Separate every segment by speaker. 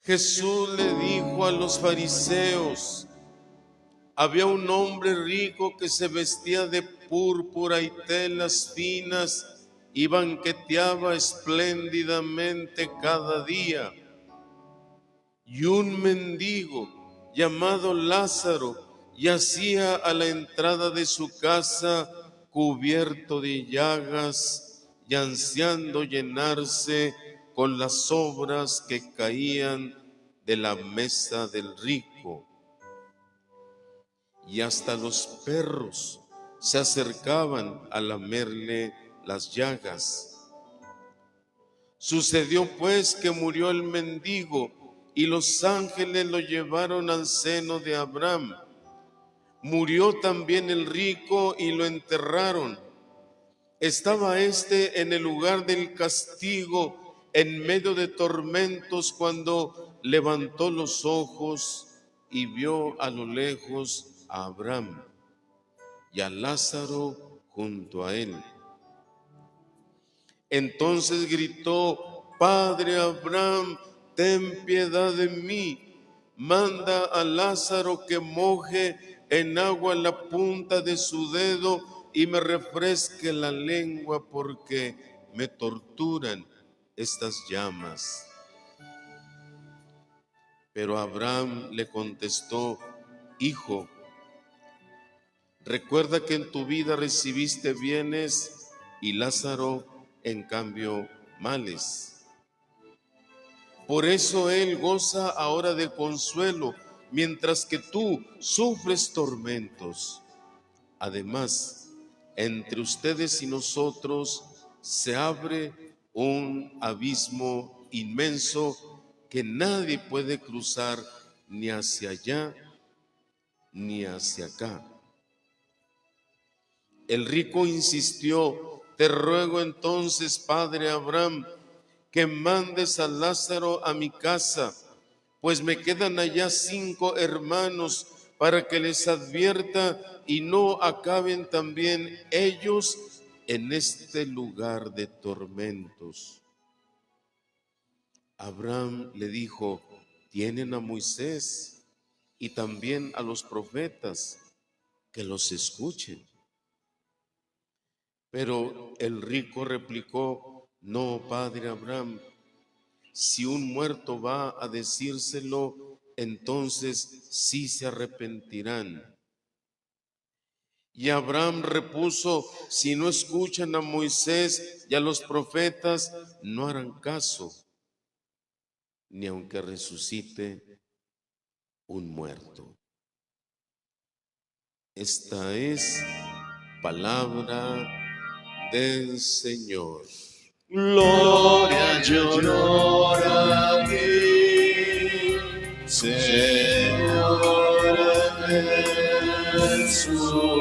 Speaker 1: Jesús le dijo a los fariseos: había un hombre rico que se vestía de púrpura y telas finas y banqueteaba espléndidamente cada día. Y un mendigo llamado Lázaro yacía a la entrada de su casa, cubierto de llagas y ansiando llenarse con las sobras que caían de la mesa del rico. Y hasta los perros se acercaban a lamerle las llagas. Sucedió pues que murió el mendigo y los ángeles lo llevaron al seno de Abraham. Murió también el rico y lo enterraron. Estaba éste en el lugar del castigo, en medio de tormentos, cuando levantó los ojos y vio a lo lejos a Abraham y a Lázaro junto a él. Entonces gritó: Padre Abraham, ten piedad de mí. Manda a Lázaro que moje en agua la punta de su dedo y me refresque la lengua, porque me torturan estas llamas. Pero Abraham le contestó: Hijo, recuerda que en tu vida recibiste bienes y Lázaro en cambio males. Por eso él goza ahora de consuelo, mientras que tú sufres tormentos. Además, entre ustedes y nosotros se abre un abismo inmenso que nadie puede cruzar ni hacia allá ni hacia acá. El rico insistió: te ruego entonces, padre Abraham, que mandes a Lázaro a mi casa, pues me quedan allá 5 hermanos, para que les advierta y no acaben también ellos en este lugar de tormentos. Abraham le dijo: tienen a Moisés y también a los profetas, que los escuchen. Pero el rico replicó: no, padre Abraham, si un muerto va a decírselo, entonces sí se arrepentirán. Y Abraham repuso: si no escuchan a Moisés y a los profetas, no harán caso, ni aunque resucite un muerto. Esta es palabra del Señor.
Speaker 2: Gloria y honor a ti, Señor Jesús.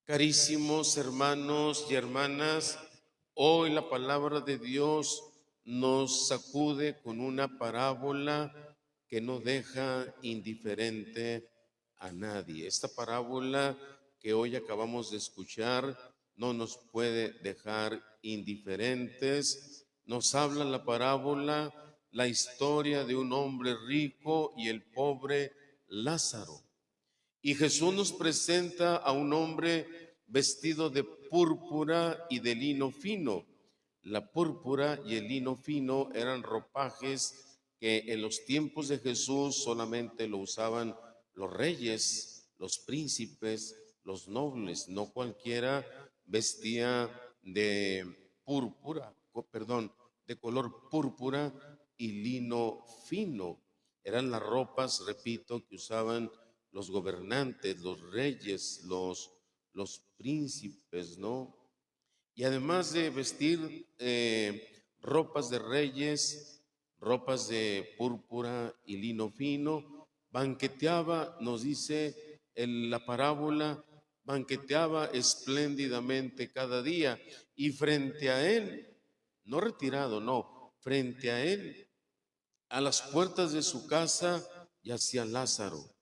Speaker 1: Carísimos hermanos y hermanas, hoy la palabra de Dios nos sacude con una parábola que no deja indiferente a nadie. Esta parábola que hoy acabamos de escuchar no nos puede dejar indiferentes. Nos habla la parábola, la historia de un hombre rico y el pobre Lázaro. Y Jesús nos presenta a un hombre vestido de púrpura y de lino fino. La púrpura y el lino fino eran ropajes que en los tiempos de Jesús solamente lo usaban los reyes, los príncipes, los nobles. No cualquiera vestía de de color púrpura y lino fino. Eran las ropas, repito, que usaban los gobernantes, los reyes, los príncipes, ¿no? Y además de vestir ropas de reyes, ropas de púrpura y lino fino, banqueteaba, nos dice en la parábola, banqueteaba espléndidamente cada día, y frente a él, no retirado, no, frente a él, a las puertas de su casa, yacía Lázaro,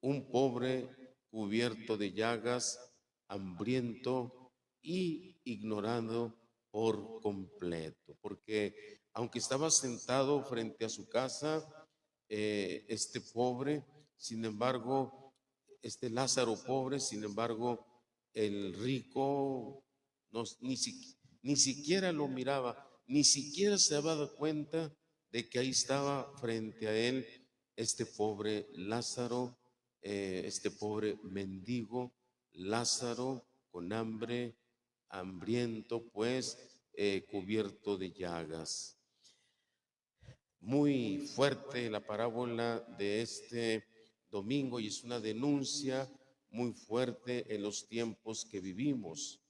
Speaker 1: un pobre cubierto de llagas, hambriento y ignorado por completo, porque aunque estaba sentado frente a su casa, este pobre, sin embargo, este Lázaro pobre, sin embargo, el rico ni siquiera lo miraba, ni siquiera se había dado cuenta de que ahí estaba frente a él este pobre Lázaro, este pobre mendigo Lázaro con hambre, hambriento, pues cubierto de llagas. Muy fuerte la parábola de este domingo, y es una denuncia muy fuerte en los tiempos que vivimos.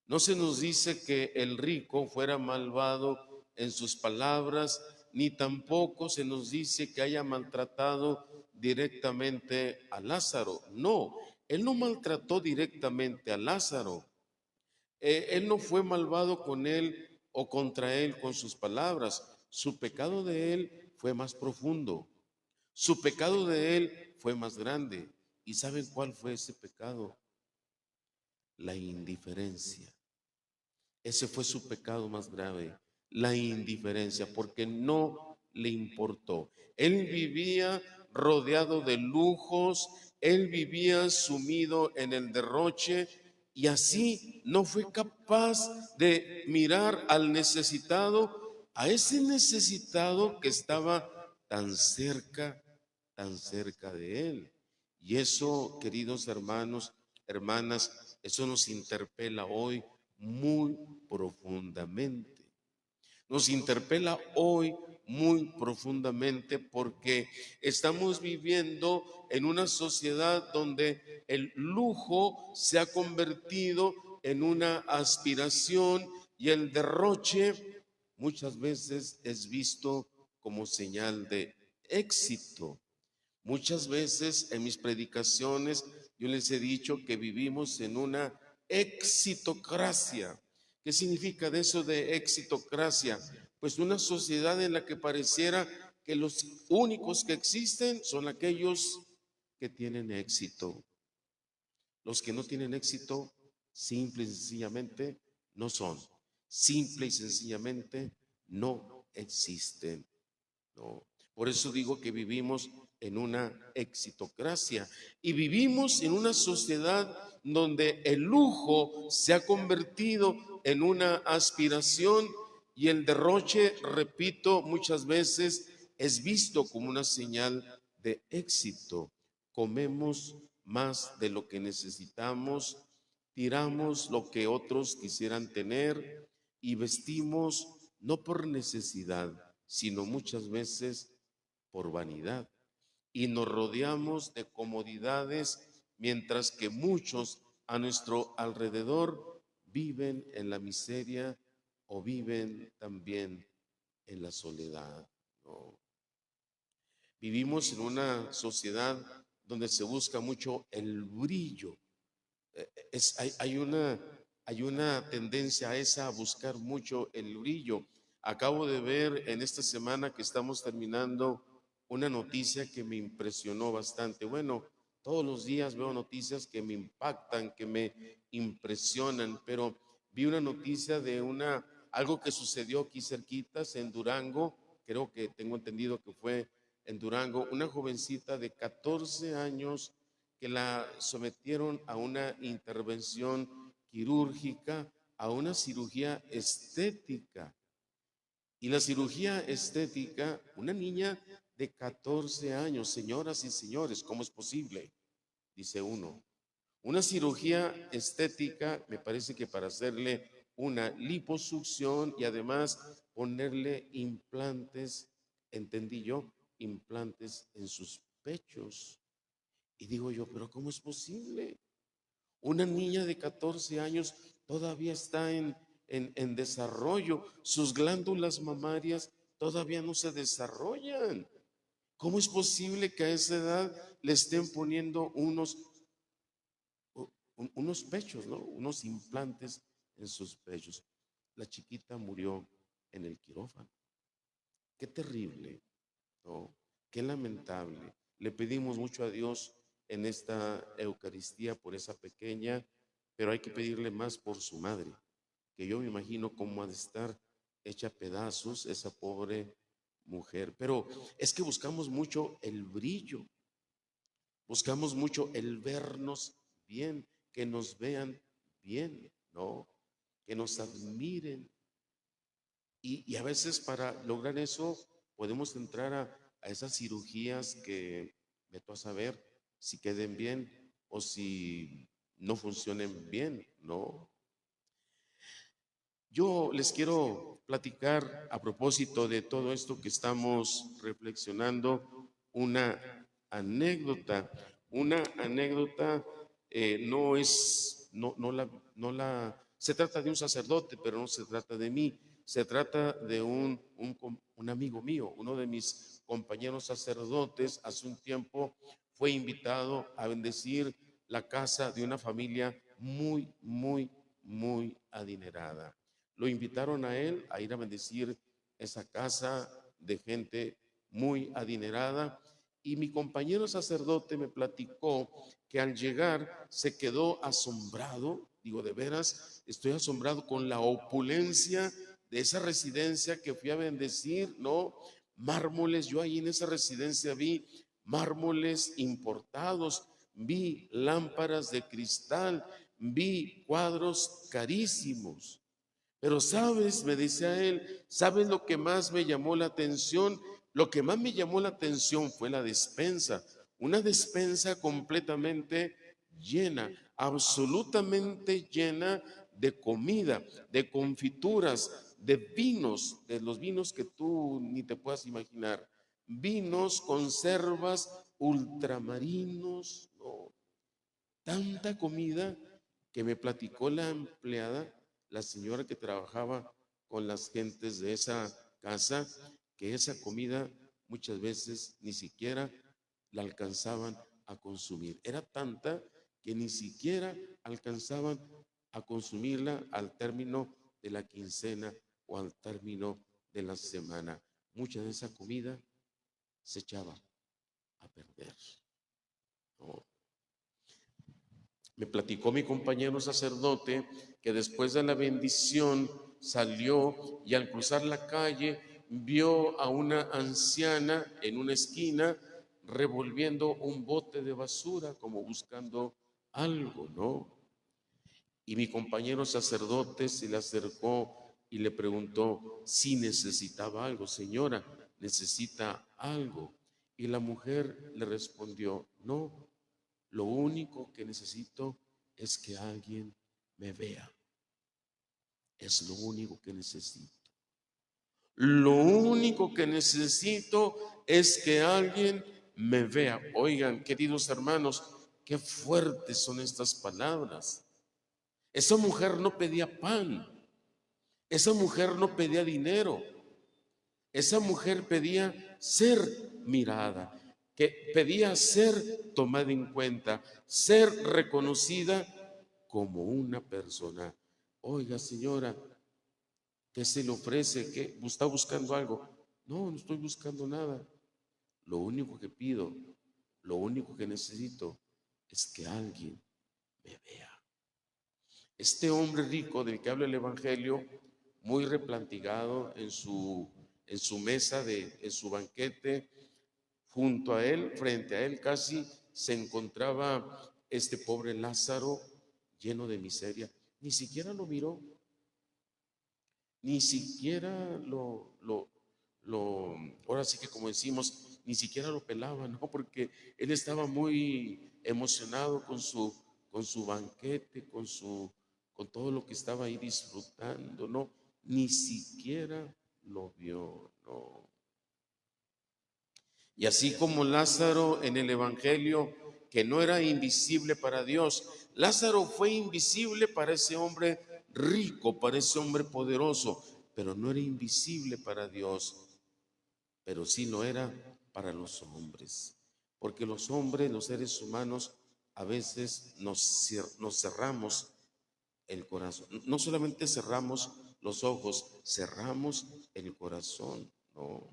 Speaker 1: No se nos dice que el rico fuera malvado en sus palabras, ni tampoco se nos dice que haya maltratado directamente a Lázaro. No, él no maltrató directamente a Lázaro. Él no fue malvado con él o contra él con sus palabras. Su pecado de él fue más profundo. Su pecado de él fue más grande. ¿Y saben cuál fue ese pecado? La indiferencia. Ese fue su pecado más grave, la indiferencia, porque no le importó. Él vivía rodeado de lujos, él vivía sumido en el derroche, y así no fue capaz de mirar al necesitado, a ese necesitado que estaba tan cerca de él. Y eso, queridos hermanos, hermanas, eso nos interpela hoy muy profundamente. Nos interpela hoy muy profundamente porque estamos viviendo en una sociedad donde el lujo se ha convertido en una aspiración, y el derroche muchas veces es visto como señal de éxito. Muchas veces en mis predicaciones yo les he dicho que vivimos en una exitocracia. ¿Qué significa de eso de exitocracia? Pues una sociedad en la que pareciera que los únicos que existen son aquellos que tienen éxito. Los que no tienen éxito, simple y sencillamente, no son. Simple y sencillamente, no existen. No. Por eso digo que vivimos en una exitocracia y vivimos en una sociedad donde el lujo se ha convertido en una aspiración, y el derroche, repito, muchas veces es visto como una señal de éxito. Comemos más de lo que necesitamos, tiramos lo que otros quisieran tener y vestimos no por necesidad, sino muchas veces por vanidad. Y nos rodeamos de comodidades, mientras que muchos a nuestro alrededor viven en la miseria o viven también en la soledad. ¿No? Vivimos en una sociedad donde se busca mucho el brillo. Hay una tendencia a esa, a buscar mucho el brillo. Acabo de ver en esta semana que estamos terminando una noticia que me impresionó bastante. Bueno, todos los días veo noticias que me impactan, que me impresionan, pero vi una noticia de algo que sucedió aquí cerquitas en Durango. Creo que tengo entendido que fue en Durango, una jovencita de 14 años que la sometieron a una intervención quirúrgica, a una cirugía estética. Y la cirugía estética, una niña de 14 años, señoras y señores, ¿cómo es posible? Dice uno. Una cirugía estética, me parece que para hacerle una liposucción y además ponerle implantes, entendí yo, implantes en sus pechos. Y digo yo, pero ¿cómo es posible? Una niña de 14 años todavía está en desarrollo, sus glándulas mamarias todavía no se desarrollan. ¿Cómo es posible que a esa edad le estén poniendo unos pechos, ¿no? Unos implantes en sus pechos? La chiquita murió en el quirófano. Qué terrible, ¿no? Qué lamentable. Le pedimos mucho a Dios en esta Eucaristía por esa pequeña, pero hay que pedirle más por su madre, que yo me imagino cómo ha de estar hecha pedazos esa pobre mujer. Pero es que buscamos mucho el brillo, buscamos mucho el vernos bien, que nos vean bien, ¿no? Que nos admiren. Y a veces para lograr eso podemos entrar a esas cirugías que veto a saber si queden bien o si no funcionen bien, ¿no? Yo les quiero platicar a propósito de todo esto que estamos reflexionando, una anécdota. Una anécdota no es, se trata de un sacerdote, pero no se trata de mí. Se trata de un amigo mío, uno de mis compañeros sacerdotes. Hace un tiempo fue invitado a bendecir la casa de una familia muy, muy, muy adinerada. Lo invitaron a él a ir a bendecir esa casa de gente muy adinerada, y mi compañero sacerdote me platicó que al llegar se quedó asombrado. Digo, de veras, estoy asombrado con la opulencia de esa residencia que fui a bendecir, ¿no? Mármoles, yo ahí en esa residencia vi mármoles importados, vi lámparas de cristal, vi cuadros carísimos. Pero sabes, me decía él, ¿sabes lo que más me llamó la atención? Lo que más me llamó la atención fue la despensa, una despensa completamente llena, absolutamente llena de comida, de confituras, de vinos, de los vinos que tú ni te puedas imaginar, vinos, conservas, ultramarinos, no, tanta comida que me platicó la empleada, la señora que trabajaba con las gentes de esa casa, que esa comida muchas veces ni siquiera la alcanzaban a consumir. Era tanta que ni siquiera alcanzaban a consumirla al término de la quincena o al término de la semana. Mucha de esa comida se echaba a perder, ¿no? Me platicó mi compañero sacerdote que después de la bendición salió y al cruzar la calle vio a una anciana en una esquina revolviendo un bote de basura como buscando algo, ¿no? Y mi compañero sacerdote se le acercó y le preguntó si necesitaba algo. Señora, ¿necesita algo? Y la mujer le respondió, no, lo único que necesito es que alguien me vea. Es lo único que necesito. Lo único que necesito es que alguien me vea. Oigan, queridos hermanos, qué fuertes son estas palabras. Esa mujer no pedía pan. Esa mujer no pedía dinero. Esa mujer pedía ser mirada, que pedía ser tomada en cuenta, ser reconocida como una persona. Oiga, señora, ¿qué se le ofrece? ¿Qué está buscando algo? No, no estoy buscando nada. Lo único que pido, lo único que necesito es que alguien me vea. Este hombre rico del que habla el Evangelio, muy replantigado en su mesa, en su banquete, junto a él, frente a él casi, se encontraba este pobre Lázaro lleno de miseria. Ni siquiera lo miró, ni siquiera ahora sí que como decimos, ni siquiera lo pelaba, ¿no? Porque él estaba muy emocionado con su banquete, con todo lo que estaba ahí disfrutando, ¿no? Ni siquiera lo vio, ¿no? Y así como Lázaro en el Evangelio, que no era invisible para Dios, Lázaro fue invisible para ese hombre rico, para ese hombre poderoso, pero no era invisible para Dios, pero sí lo era para los hombres, porque los hombres, los seres humanos, a veces nos cerramos el corazón. No solamente cerramos los ojos, cerramos el corazón, ¿no?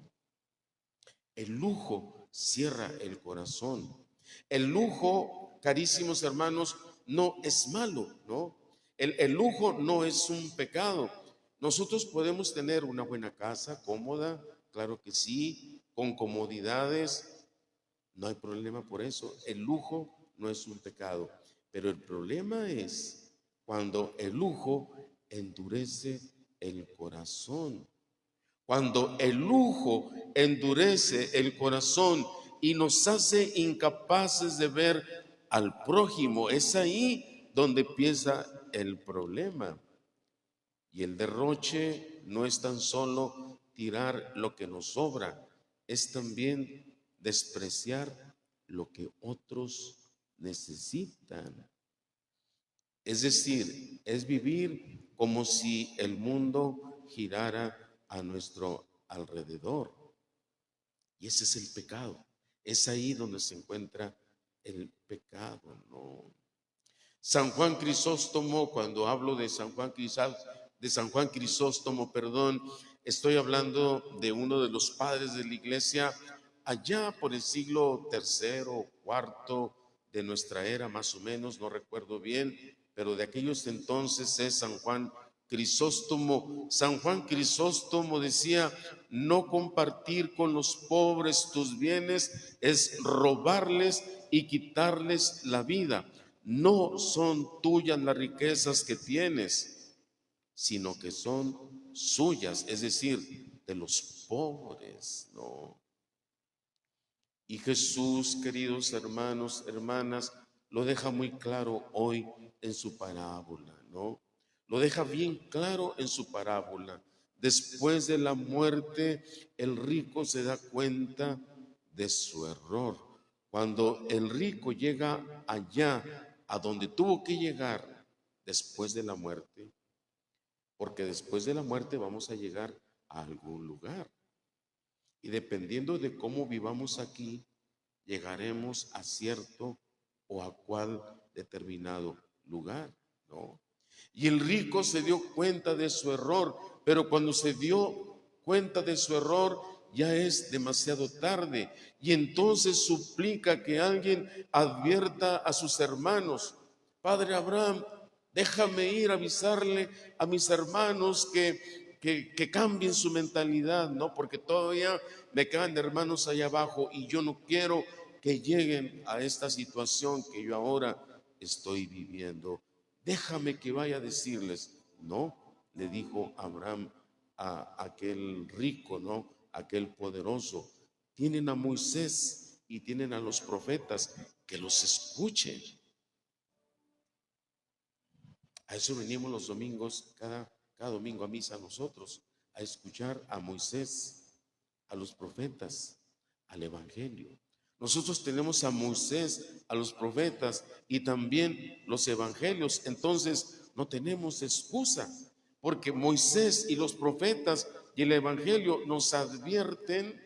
Speaker 1: El lujo cierra el corazón. El lujo, carísimos hermanos, no es malo, ¿no? El lujo no es un pecado. Nosotros podemos tener una buena casa, cómoda, claro que sí, con comodidades, no hay problema por eso. El lujo no es un pecado. Pero el problema es cuando el lujo endurece el corazón. Cuando el lujo endurece el corazón y nos hace incapaces de ver al prójimo, es ahí donde empieza el problema. Y el derroche no es tan solo tirar lo que nos sobra, es también despreciar lo que otros necesitan. Es decir, es vivir como si el mundo girara a nuestro alrededor. Y ese es el pecado. Es ahí donde se encuentra el pecado, ¿no? San Juan Crisóstomo, cuando hablo de San Juan Crisóstomo, perdón, estoy hablando de uno de los padres de la iglesia allá por el siglo tercero o cuarto de nuestra era, más o menos, no recuerdo bien, pero de aquellos entonces es San Juan Crisóstomo. San Juan Crisóstomo decía: no compartir con los pobres tus bienes es robarles y quitarles la vida. No son tuyas las riquezas que tienes, sino que son suyas, es decir, de los pobres, ¿no? Y Jesús, queridos hermanos, hermanas, lo deja muy claro hoy en su parábola, ¿no? Lo deja bien claro en su parábola. Después de la muerte, el rico se da cuenta de su error. Cuando el rico llega allá, a donde tuvo que llegar después de la muerte, porque después de la muerte vamos a llegar a algún lugar. Y dependiendo de cómo vivamos aquí, llegaremos a cierto o a cual determinado lugar, ¿no? Y el rico se dio cuenta de su error, pero cuando se dio cuenta de su error, ya es demasiado tarde. Y entonces suplica que alguien advierta a sus hermanos: Padre Abraham, déjame ir a avisarle a mis hermanos que cambien su mentalidad, ¿no? Porque todavía me quedan hermanos allá abajo y yo no quiero que lleguen a esta situación que yo ahora estoy viviendo. Déjame que vaya a decirles. No, le dijo Abraham a aquel rico, ¿no? Aquel poderoso: tienen a Moisés y tienen a los profetas, que los escuchen. A eso venimos los domingos, cada domingo a misa nosotros, a escuchar a Moisés, a los profetas, al Evangelio. Nosotros tenemos a Moisés, a los profetas y también los evangelios. Entonces no tenemos excusa, porque Moisés y los profetas y el Evangelio nos advierten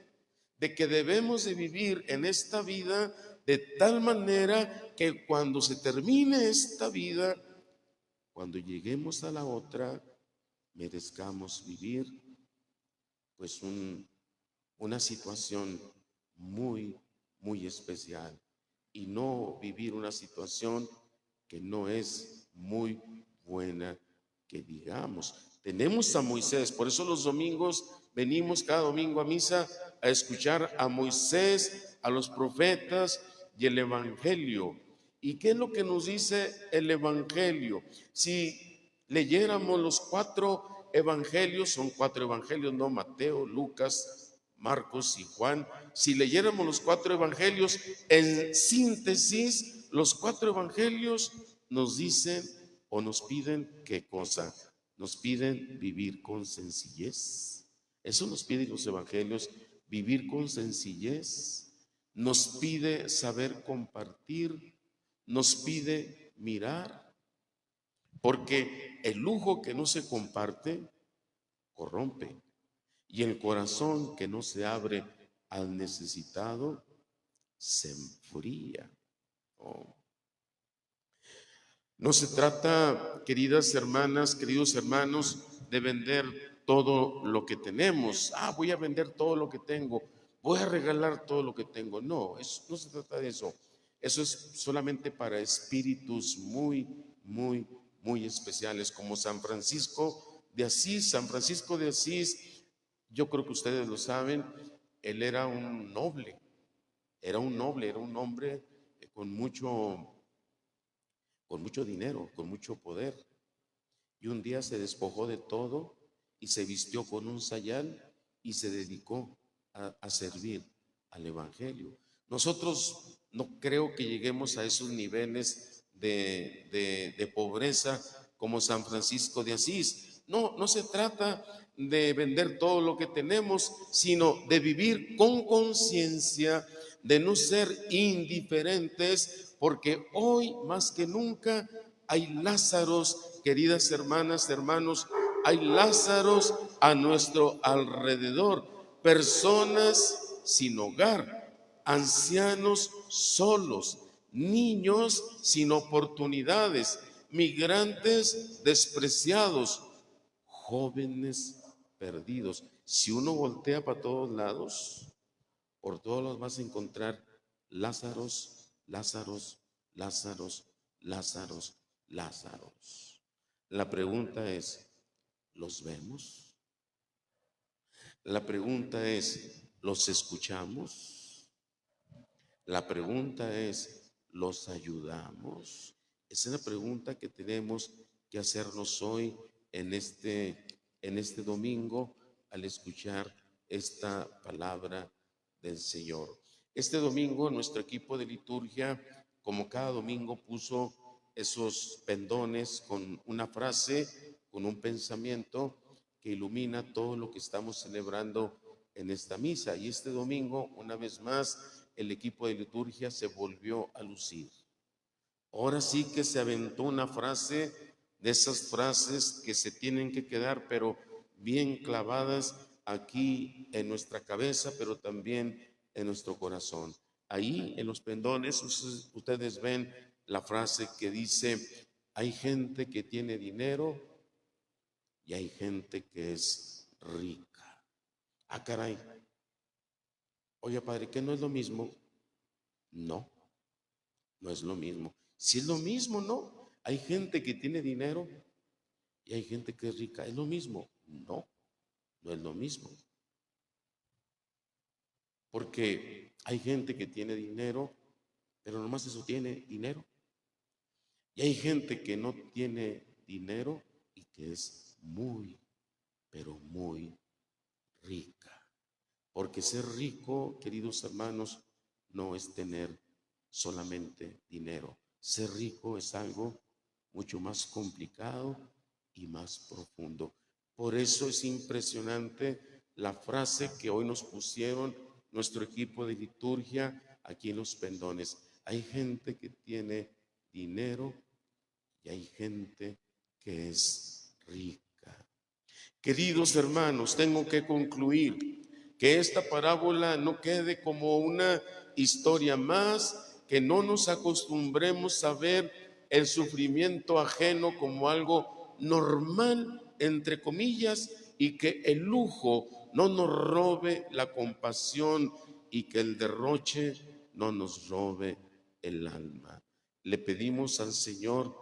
Speaker 1: de que debemos de vivir en esta vida de tal manera que cuando se termine esta vida, cuando lleguemos a la otra, merezcamos vivir pues una situación muy, muy especial, y no vivir una situación que no es muy buena, que digamos. Tenemos a Moisés, por eso los domingos venimos cada domingo a misa a escuchar a Moisés, a los profetas y el Evangelio. ¿Y qué es lo que nos dice el Evangelio? Si leyéramos los 4 evangelios, son 4 evangelios, no Mateo, Lucas, Marcos y Juan. Si leyéramos los 4 evangelios, en síntesis, los 4 evangelios nos dicen o nos piden ¿qué cosa? Nos piden vivir con sencillez. Eso nos piden los evangelios, vivir con sencillez. Nos pide saber compartir, nos pide mirar, porque el lujo que no se comparte corrompe, y el corazón que no se abre al necesitado se enfría. Oh. No se trata, queridas hermanas, queridos hermanos, de vender todo lo que tenemos. Voy a vender todo lo que tengo, voy a regalar todo lo que tengo. No, no se trata de eso. Eso es solamente para espíritus muy, muy, muy especiales, como San Francisco de Asís. San Francisco de Asís, yo creo que ustedes lo saben, él era un noble, era un hombre con mucho dinero, con mucho poder. Y un día se despojó de todo y se vistió con un sayal y se dedicó a servir al Evangelio. Nosotros no creo que lleguemos a esos niveles de pobreza como San Francisco de Asís. No, no se trata de vender todo lo que tenemos, sino de vivir con conciencia, de no ser indiferentes, porque hoy más que nunca hay Lázaros, queridas hermanas, hermanos, hay Lázaros a nuestro alrededor, personas sin hogar, ancianos solos, niños sin oportunidades, migrantes despreciados, jóvenes perdidos. Si uno voltea para todos lados, por todos lados vas a encontrar Lázaros, Lázaros, Lázaros, Lázaros, Lázaros. La pregunta es, ¿los vemos? La pregunta es, ¿los escuchamos? La pregunta es, ¿los ayudamos? Esa es la pregunta que tenemos que hacernos hoy en este domingo al escuchar esta palabra del Señor. Este domingo nuestro equipo de liturgia, como cada domingo, puso esos pendones con una frase, con un pensamiento que ilumina todo lo que estamos celebrando en esta misa. Y este domingo, una vez más, el equipo de liturgia se volvió a lucir. Ahora sí que se aventó una frase, de esas frases que se tienen que quedar, pero bien clavadas aquí en nuestra cabeza, pero también en nuestro corazón. Ahí en los pendones ustedes ven la frase que dice, hay gente que tiene dinero y hay gente que es rica. Caray. Oye, padre, ¿qué no es lo mismo? No, no es lo mismo. Si es lo mismo, ¿no? Hay gente que tiene dinero y hay gente que es rica. ¿Es lo mismo? No, no es lo mismo. Porque hay gente que tiene dinero, pero nomás eso tiene dinero. Y hay gente que no tiene dinero y que es muy, pero muy rica. Porque ser rico, queridos hermanos, no es tener solamente dinero. Ser rico es algo mucho más complicado y más profundo. Por eso es impresionante la frase que hoy nos pusieron nuestro equipo de liturgia aquí en los pendones. Hay gente que tiene dinero y hay gente que es rica. Queridos hermanos, tengo que concluir que esta parábola no quede como una historia más, que no nos acostumbremos a ver el sufrimiento ajeno como algo normal, entre comillas, y que el lujo no nos robe la compasión y que el derroche no nos robe el alma. Le pedimos al Señor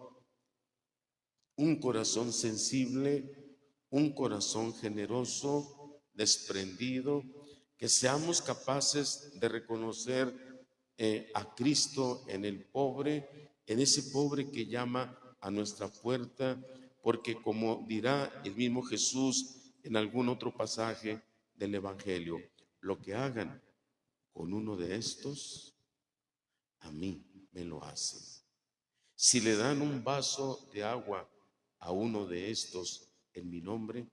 Speaker 1: un corazón sensible, un corazón generoso, desprendido, que seamos capaces de reconocer a Cristo en el pobre, en ese pobre que llama a nuestra puerta, porque como dirá el mismo Jesús en algún otro pasaje del Evangelio, lo que hagan con uno de estos, a mí me lo hacen. Si le dan un vaso de agua a uno de estos en mi nombre,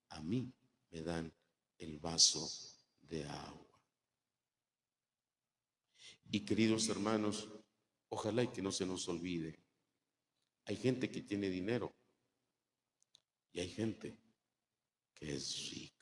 Speaker 1: a mí me dan el vaso de agua. Y queridos hermanos, ojalá y que no se nos olvide, hay gente que tiene dinero y hay gente que es rica.